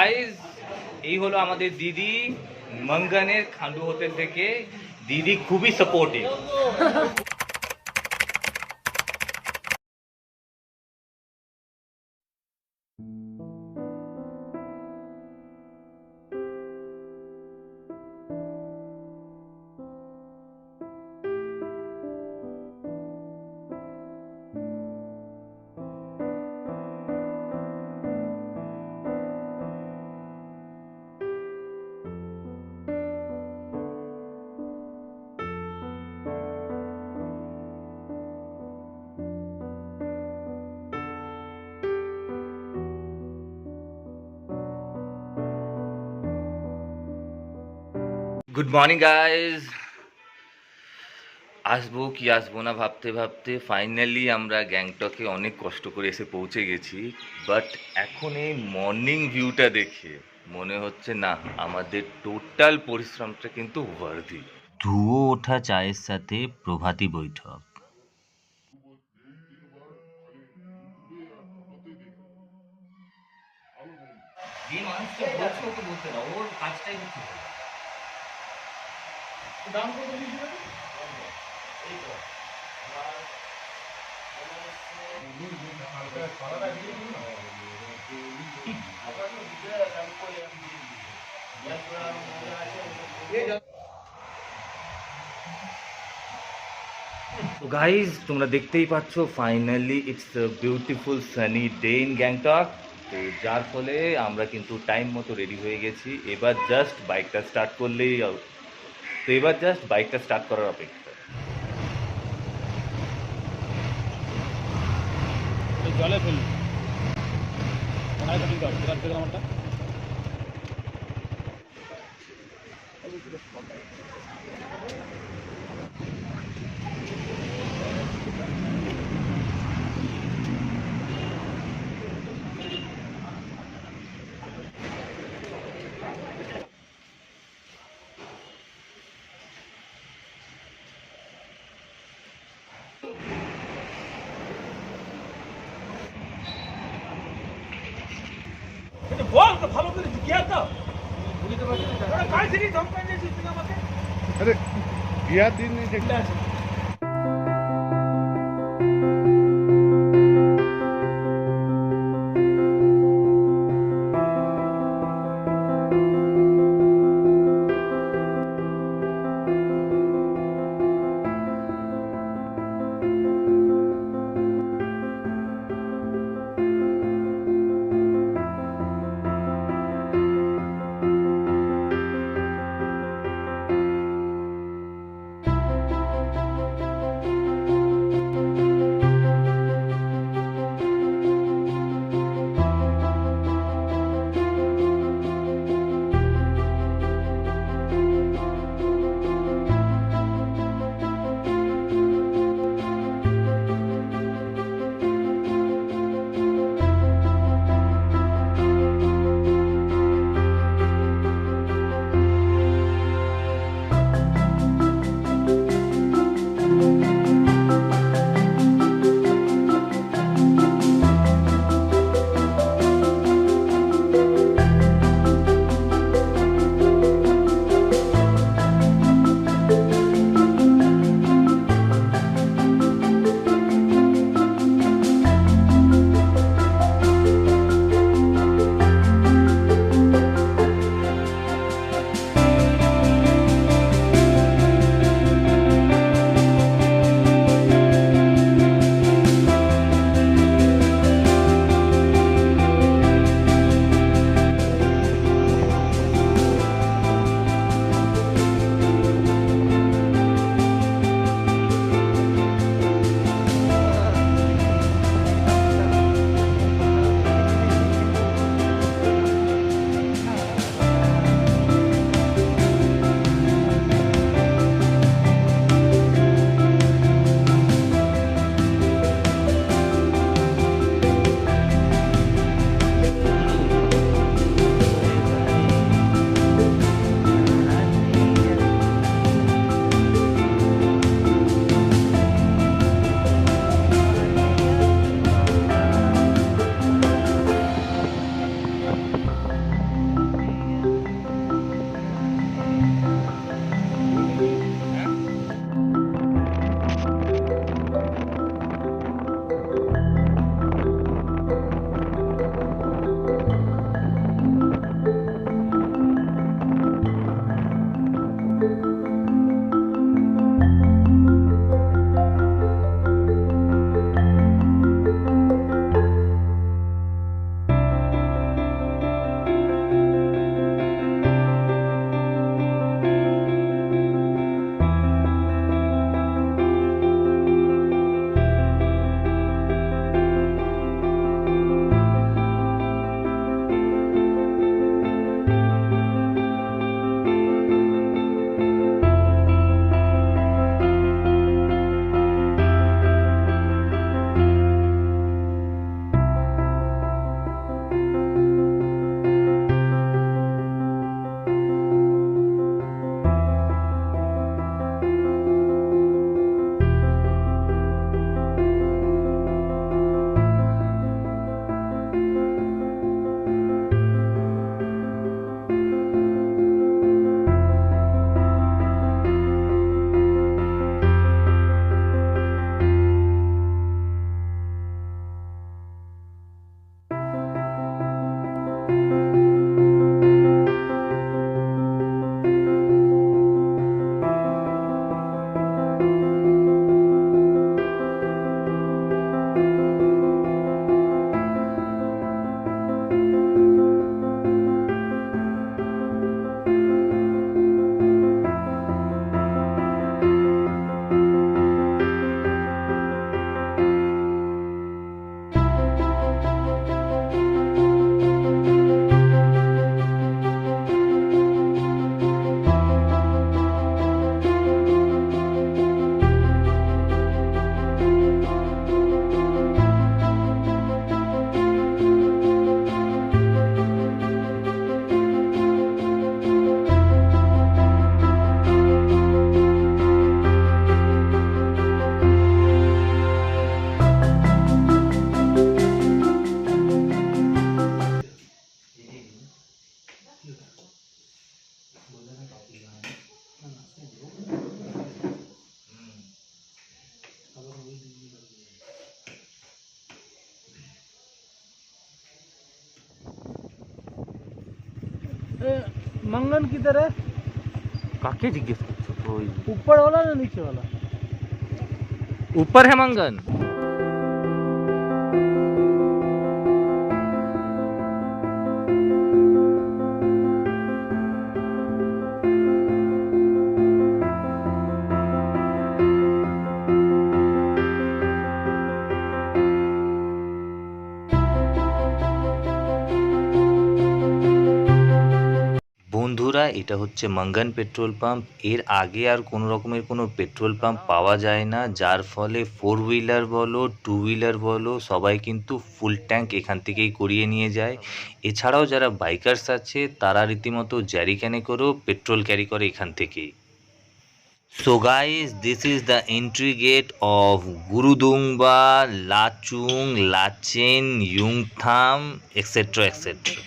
Guys এই হলো আমাদের দিদি মঙ্গনের খান্ডু হোটেল থেকে। দিদি খুবই সাপোর্টিভ। Good morning guys. আসবো কি আসবো না ভাবতে ভাবতে ফাইনালি আমরা গ্যাংটকে অনেক কষ্ট করে এসে পৌঁছে গেছি। বাট এখন এই মর্নিং ভিউটা দেখে মনে হচ্ছে না, আমাদের টোটাল পরিশ্রমটা কিন্তু ওয়ার্দি। ধুয়ো ওঠা চায়ের সাথে প্রভাতী বৈঠক। যে মানুষটা বলছে ওকে বলতে দাও, ওর কাজটাই হচ্ছে। দাম কত দিয়েছিল? তো গাইজ তোমরা দেখতেই পাচ্ছ finally it's a beautiful sunny day in Gangtok. তো যার ফলে আমরা কিন্তু টাইম মতো রেডি হয়ে গেছি। এবার জাস্ট বাইকটা স্টার্ট করলেই করার অপেক্ষা। জলে ফেলুন। বল তো ভালো করে জিজ্ঞাসা দাও। বুঝতে পারছিস না কাল থেকে ধমকাই দিয়েছিস তুই আমাকে। আরে বিয়ার দিন নেই দেখলে আছে। मंगन किधर है? কাকে জিজ্ঞেস করছো তুই? ऊपर वाला ना नीचे वाला? ऊपर है मंगन। বন্ধুরা, এটা হচ্ছে মাঙ্গান পেট্রোল পাম্প। এর আগে আর কোনো রকমের কোনো পেট্রোল পাম্প পাওয়া যায় না, যার ফলে 4 হুইলার বলো 2 হুইলার বলো সবাই কিন্তু ফুল ট্যাঙ্ক এখান থেকেই করিয়ে নিয়ে যায়। এছাড়াও যারা বাইকার্স আছে তারা রীতিমতো জ্যারিক্যানে করেও পেট্রোল ক্যারি করে এখান থেকেই। So guys, this is the entry gate of Gurudongmar, Lachung, Lachen, Yumthang etcetera etcetera.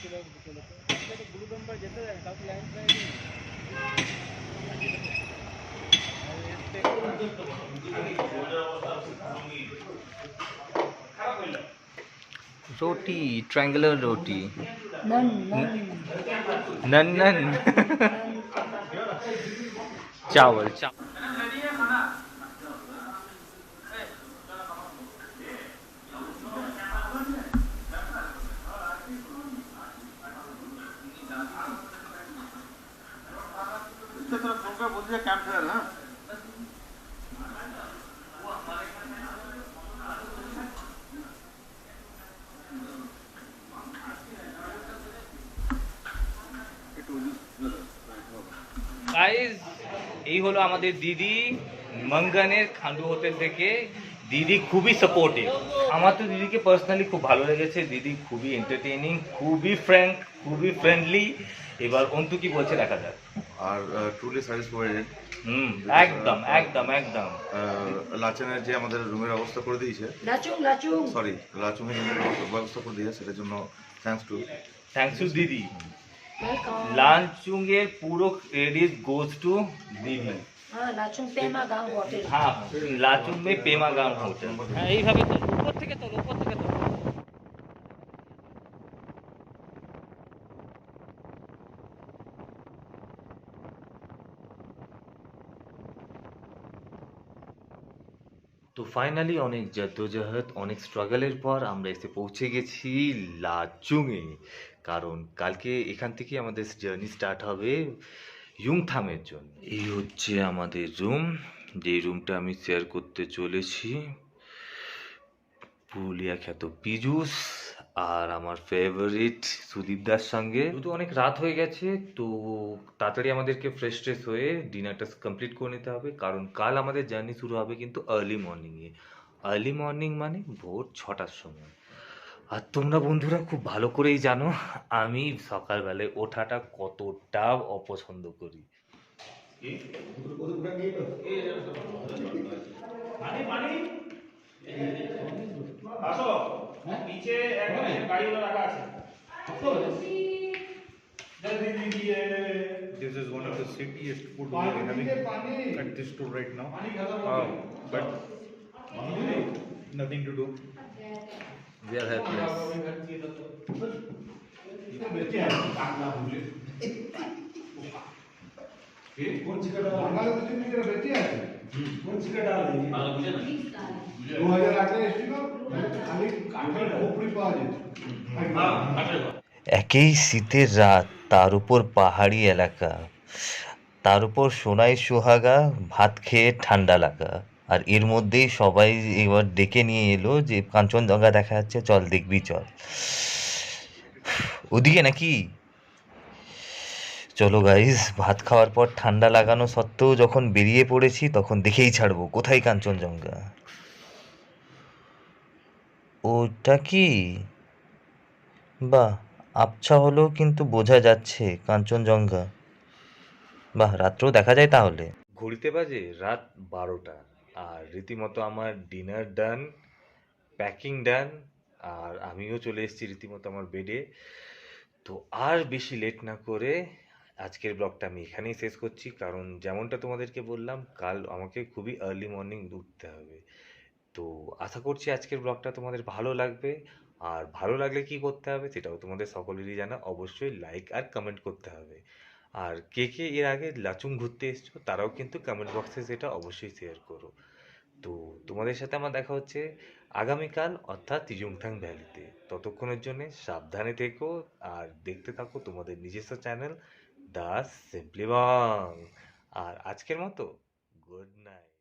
Roti, triangular roti, naan naan naan naan चावल चावल। গাইজ, এই হলো আমাদের দিদি মঙ্গনের খান্ডু হোটেল থেকে। দিদি খুবই সাপোর্টিভ, আমার তো দিদিকে পার্সোনালি খুব ভালো লেগেছে। দিদি খুবই এন্টারটেইনিং, খুবই ফ্র্যাঙ্ক, খুবই ফ্রেন্ডলি। এবার অন্তু কি বলছে দেখা যাক। আর ট্রুলি সার্ভিস প্রোভাইডেড। একদম একদম একদম। লাচেনের যে আমাদের রুমের ব্যবস্থা করে দিয়েছে, लाचुंग लाचुंग সরি লাচুংয়ের রুমের ব্যবস্থা করে দিয়েছে, সেটার জন্য থ্যাঙ্কস টু দিদি। वेलकम লাঞ্চুং এর পুরো ক্রেডিট গোজ টু দিদি। हाँ लाचुंग पेमा गांव होटल হ্যাঁ, লাচুং মে পেমা গাঁও হোটেল। হ্যাঁ, এইভাবে তো উপর থেকে তোলো, উপর থেকে তোলো। তো ফাইনালি অনেক জদ্দোজহদ, অনেক স্ট্রাগলের পর আমরা এসে পৌঁছে গেছি লাচুংয়ে। কারণ কালকে এখান থেকে আমাদের জার্নি স্টার্ট হবে ইয়ুংথামের জন্য। এই হচ্ছে আমাদের রুম, যে রুমটা আমি শেয়ার করতে চলেছি পুরুলিয়া খ্যাত পীযূষ আর আমার ফেভারিট সুদীপ দার সঙ্গে। যেহেতু অনেক রাত হয়ে গেছে, তো তাড়াতাড়ি আমাদেরকে ফ্রেশ ট্রেশ হয়ে ডিনারটা কমপ্লিট করে নিতে হবে, কারণ কাল আমাদের জার্নি শুরু হবে কিন্তু আর্লি মর্নিংয়ে। আর্লি মর্নিং মানে ভোর 6টার সময়। আর তোমরা বন্ধুরা খুব ভালো করেই জানো আমি সকালবেলায় ওঠাটা কতটা অপছন্দ করি। This is one of the citiest food we are having at this store right now. But nothing to do. We are helpless. একেই শীতের রাত, তার উপর পাহাড়ি এলাকা, তার উপর সোনাই সোহাগা, ভাত খেয়ে ঠান্ডা লাগা। আর এর মধ্যেই সবাই এবার ডেকে নিয়ে এলো যে কাঞ্চনজঙ্ঘা দেখা যাচ্ছে, চল দেখবি চল। ওদিকে নাকি? চলো গাইস, ভাত খাওয়ার পর ঠান্ডা লাগানো সত্ত্বেও যখন বেরিয়ে পড়েছি তখন দেখেই ছাড়বো কোথায় কাঞ্চনজঙ্ঘা। ওটা কি? বাহ, আবছা হলেও কিন্তু বোঝা যাচ্ছে কাঞ্চনজঙ্ঘা। বাহ, রাত্রেও দেখা যায় তাহলে। ঘড়িতে বাজে রাত 12টা, আর রীতিমতো আমার ডিনার ডান, প্যাকিং ডান, আর আমিও চলে এসেছি রীতিমতো আমার বেডে। তো আর বেশি লেট না করে আজকের ব্লগটা আমি এখানেই শেষ করছি, কারণ যেমনটা তোমাদেরকে বললাম কাল আমাকে খুবই আর্লি মর্নিং উঠতে হবে। তো আশা করছি আজকের ব্লগটা তোমাদের ভালো লাগবে। আর ভালো লাগলে কি করতে হবে সেটাও তোমাদের সকলেরই জানা, অবশ্যই লাইক আর কমেন্ট করতে হবে। আর কে কে এর আগে লাচুং ঘুরতে এসছো তারাও কিন্তু কমেন্ট বক্সে সেটা অবশ্যই শেয়ার করো। তো তোমাদের সাথে আমার দেখা হচ্ছে আগামীকাল অর্থাৎ তিজুংথাং ভ্যালিতে। ততক্ষণের জন্য সাবধানে থেকো আর দেখতে থাকো তোমাদের নিজস্ব চ্যানেল দ্য সিম্পলি বং। আর আজকের মতো গুড নাইট।